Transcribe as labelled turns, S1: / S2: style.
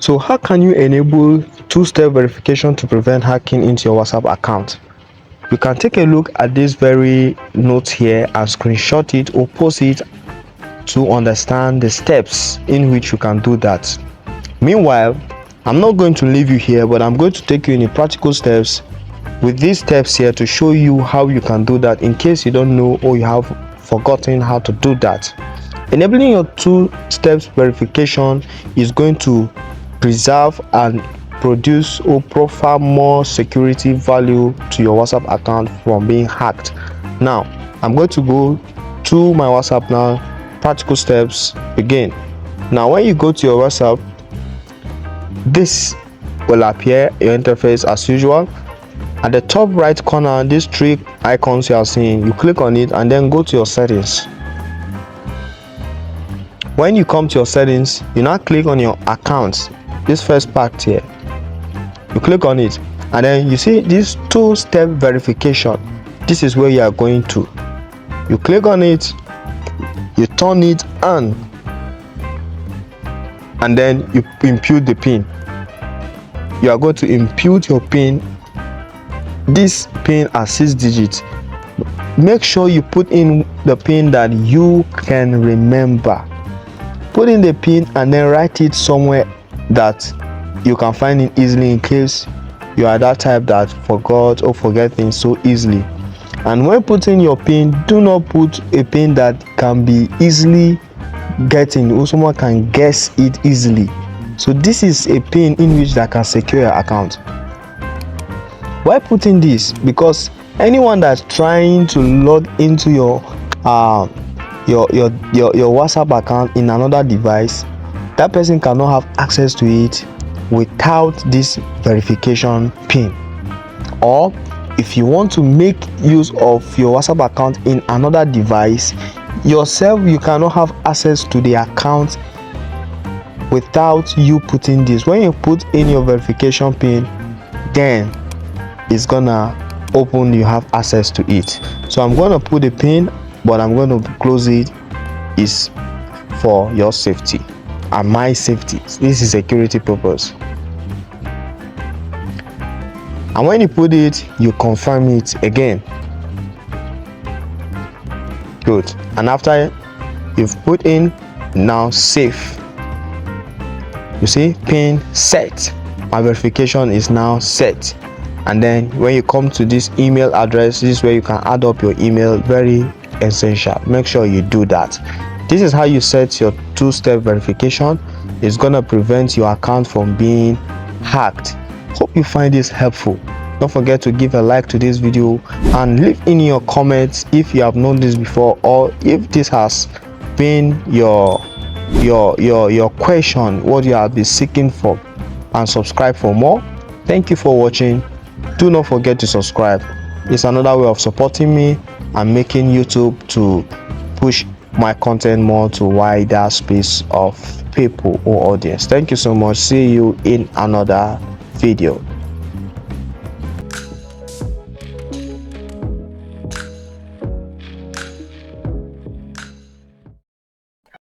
S1: So how can you enable two-step verification to prevent hacking into your WhatsApp account? You can take a look at this very note here and screenshot it or post it to understand the steps in which you can do that. Meanwhile, I'm not going to leave you here, but I'm going to take you in the practical steps with these steps here to show you how you can do that in case you don't know or you have forgotten how to do that. Enabling your two-step verification is going to preserve and produce or profile more security value to your WhatsApp account from being hacked. Now, I'm going to go to my WhatsApp now, practical steps again. Now, when you go to your WhatsApp, this will appear your interface as usual. At the top right corner, these three icons you are seeing, you click on it and then go to your settings. When you come to your settings, you now click on your accounts, this first part here. You click on it and then you see this two-step verification. This is where you are going to. You click on it, you turn it on, and then you input the PIN. You are going to input your PIN. This PIN are 6 digits. Make sure you put in the PIN that you can remember. Put in the PIN and then write it somewhere that you can find it easily in case you are that type that forgot or forget things so easily. And when putting your PIN, do not put a PIN that can be easily getting or someone can guess it easily. So this is a PIN in which that can secure your account. Why putting this? Because anyone that's trying to log into your WhatsApp account in another device, that person cannot have access to it without this verification PIN. Or if you want to make use of your WhatsApp account in another device yourself, you cannot have access to the account without you putting this. When you put in your verification PIN, then it's gonna open, you have access to it. So I'm going to put the PIN, but I'm going to close it. Is for your safety and my safety. This is security purpose. And when you put it, you confirm it again. Good. And after you've put in, now save. You see, PIN set. My verification is now set. And then when you come to this email address, this is where you can add up your email. Very essential. Make sure you do that. This is how you set your two-step verification. It's gonna prevent your account from being hacked. Hope you find this helpful. Don't forget to give a like to this video and leave in your comments if you have known this before, or if this has been your question, what you have been seeking for, and subscribe for more. Thank you for watching. Do not forget to subscribe. It's another way of supporting me and making YouTube to push my content more to wider space of people or audience. Thank you so much. See you in another video.